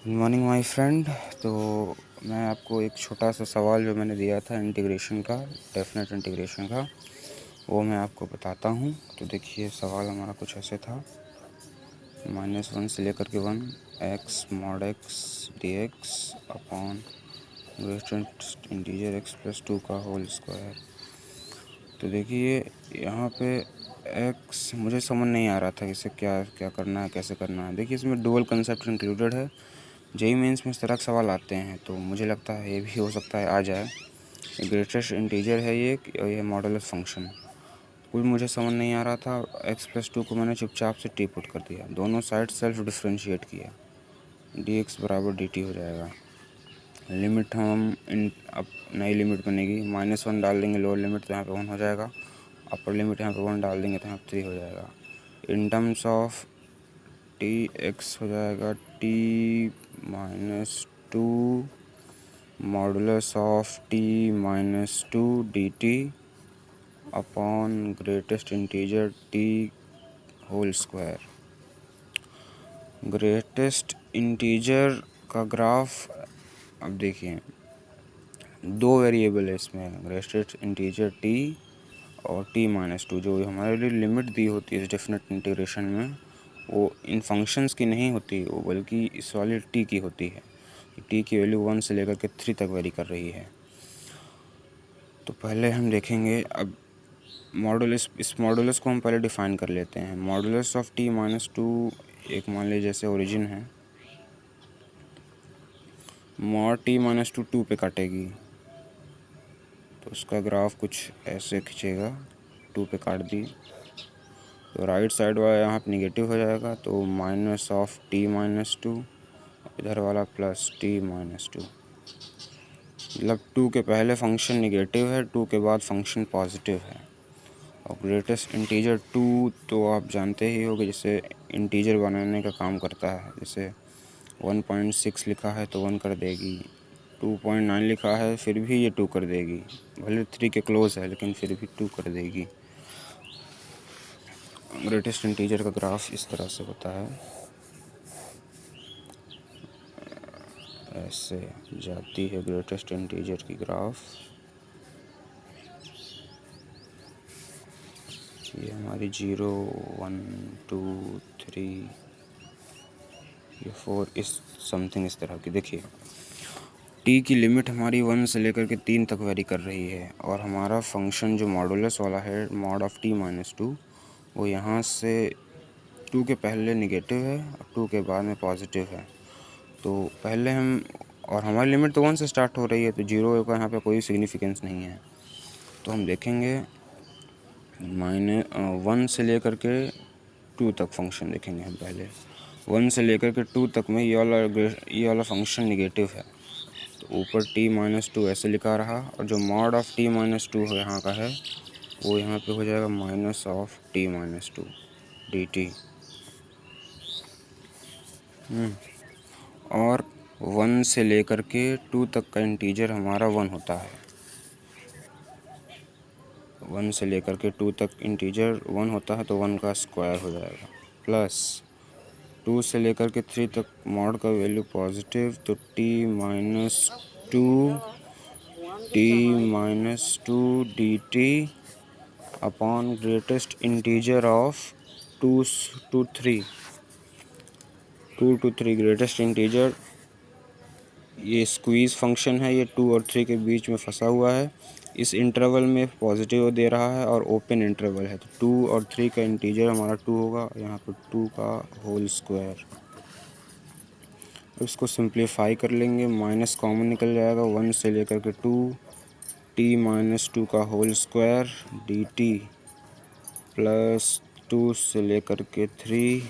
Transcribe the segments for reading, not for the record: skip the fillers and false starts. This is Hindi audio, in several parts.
Good morning my friend. तो मैं आपको एक छोटा सा सवाल जो मैंने दिया था इंटीग्रेशन का, डेफिनेट इंटीग्रेशन का, वो मैं आपको बताता हूँ। तो देखिए सवाल हमारा कुछ ऐसे था, -1 से लेकर के 1 x mod x dx upon greatest integer x plus 2 का होल स्क्वायर। तो देखिए यहाँ पे x मुझे समझ नहीं आ रहा था इसे क्या क्या करना है, कैसे करना है। देखिए इसमें डुअल कंसेप्ट इंक्लूडेड है। जेई मेंस में इस तरह के सवाल आते हैं, तो मुझे लगता है ये भी हो सकता है आ जाए। ग्रेटेस्ट इंटीजर है ये मॉडुलस फंक्शन। कुछ मुझे समझ नहीं आ रहा था, x प्लस 2 को मैंने चुपचाप से टी पुट कर दिया, दोनों साइड सेल्फ डिफ्रेंशिएट किया, dx बराबर dt हो जाएगा। लिमिट हम अब नई लिमिट बनेगी, -1 डाल देंगे लोअर लिमिट तो यहाँ पे 1 हो जाएगा, अपर लिमिट यहाँ पे 1 डाल देंगे तो यहाँ पे 3 हो जाएगा। In terms of t x हो जाएगा t-2 modulus of t-2 dt upon greatest integer t whole square. Greatest integer का ग्राफ, अब देखिए दो वेरिएबल है इसमें, ग्रेटेस्ट इंटीजर t और t-2। जो हमारे लिए लिमिट दी होती है इस डेफिनेट इंटीग्रेशन में, वो इन फंक्शंस की नहीं होती, वो बल्कि इस वाले t की होती है। t की वैल्यू 1 से लेकर के 3 तक वेरी कर रही है। तो पहले हम देखेंगे, अब मॉडुलस, इस मॉडुलस को हम पहले डिफ़ाइन कर लेते हैं। मॉडुलस ऑफ t-2 एक मान लीजिए जैसे ओरिजिन है, मॉड t-2 2 पे काटेगी तो उसका ग्राफ कुछ ऐसे खिंचेगा, 2 पे काट दी तो राइट साइड वाला यहाँ पे निगेटिव हो जाएगा, तो माइनस ऑफ t-2, इधर वाला प्लस t-2। मतलब 2 के पहले फंक्शन निगेटिव है, 2 के बाद फंक्शन पॉजिटिव है। और ग्रेटेस्ट इंटीजर 2 तो आप जानते ही होंगे, जैसे इंटीजर बनाने का काम करता है। जैसे 1.6 लिखा है तो 1 कर देगी, 2.9 लिखा है फिर भी ये 2 कर देगी, भले 3 के क्लोज है लेकिन फिर भी 2 कर देगी। ग्रेटेस्ट इंटीजर का ग्राफ इस तरह से होता है, ऐसे जाती है ग्रेटेस्ट इंटीजर की ग्राफ। ये हमारी 0 1 2 3 ये 4 इस समथिंग इस तरह की। देखिए t की लिमिट हमारी 1 से लेकर के 3 तक वेरी कर रही है, और हमारा फंक्शन जो मॉडुलस वाला है मॉड ऑफ t-2, वो यहाँ से 2 के पहले निगेटिव है और 2 के बाद में पॉजिटिव है। तो पहले हम, और हमारी लिमिट तो 1 से स्टार्ट हो रही है, तो 0 का यहाँ पे कोई सिग्निफिकेंस नहीं है। तो हम देखेंगे 1 से लेकर के 2 तक फंक्शन देखेंगे हम पहले। 1 से लेकर के 2 तक में ये वाला फंक्शन निगेटिव है, तो ऊपर t-2 ऐसे लिखा रहा, और जो मॉड ऑफ t-2 यहाँ का है वो यहाँ पे हो जाएगा माइनस ऑफ t-2 dt। और 1 से लेकर के 2 तक का इंटीजर हमारा 1 होता है। 1 से लेकर के 2 तक इंटीजर 1 होता है, तो 1 का स्क्वायर हो जाएगा, प्लस 2 से लेकर के 3 तक मॉड का वैल्यू पॉजिटिव, तो t-2 dt upon greatest integer of 2 to 3 2 to 3 greatest integer. ये स्क्वीज़ फंक्शन है, ये 2 और 3 के बीच में फंसा हुआ है, इस इंटरवल में पॉजिटिव दे रहा है और ओपन इंटरवल है, तो 2 और 3 का इंटीजर हमारा 2 होगा, यहाँ पर 2 का होल स्क्वायर। इसको सिंप्लीफाई कर लेंगे, माइनस कॉमन निकल जाएगा, 1 से लेकर के 2 t-2 का होल स्क्वायर dt प्लस 2 से लेकर के 3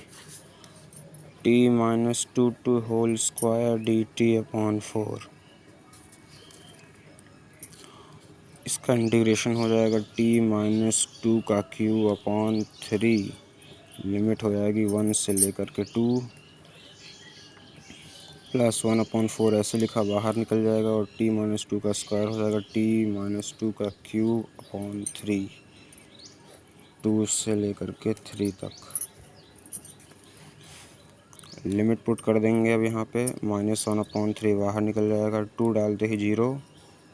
t-2 two whole square dt upon 4। इसका इंटीग्रेशन हो जाएगा t-2 का क्यूब अपॉन 3, लिमिट हो जाएगी 1 से लेकर के 2, प्लस 1/4 ऐसे लिखा, बाहर निकल जाएगा, और t-2 का स्क्वायर हो जाएगा t-2 का क्यूब अपॉन 3, 2 से लेकर के 3 तक। लिमिट पुट कर देंगे अब यहाँ पे -1/3 बाहर निकल जाएगा, 2 डालते ही 0,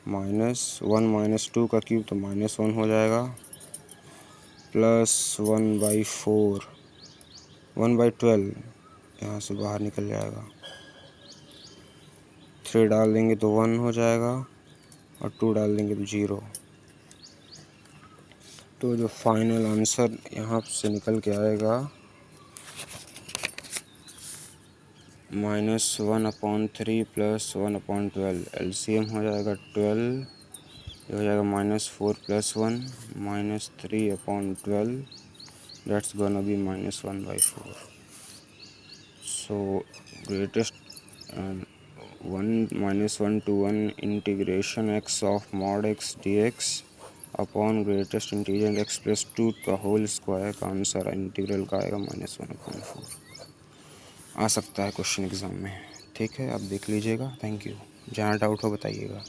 -1 -2 का क्यूब तो -1 हो जाएगा, प्लस 1/4 1/12 यहाँ से बाहर निकल जाएगा, 3 डाल देंगे तो 1 हो जाएगा और 2 डाल देंगे तो 0। तो जो फाइनल आंसर यहाँ से निकल के आएगा -1/3 + 1/12, एलसीएम हो जाएगा 12, ये हो जाएगा -4 + 1 -3/12, that's gonna be -1/4। So greatest 1 to 1 integration x of mod x dx upon greatest integer x + 2 का होल स्क्वायर का आंसर इंटीग्रल का आएगा -1/4। आ सकता है क्वेश्चन एग्ज़ाम में। ठीक है, आप देख लीजिएगा। Thank you. जहाँ डाउट हो बताइएगा।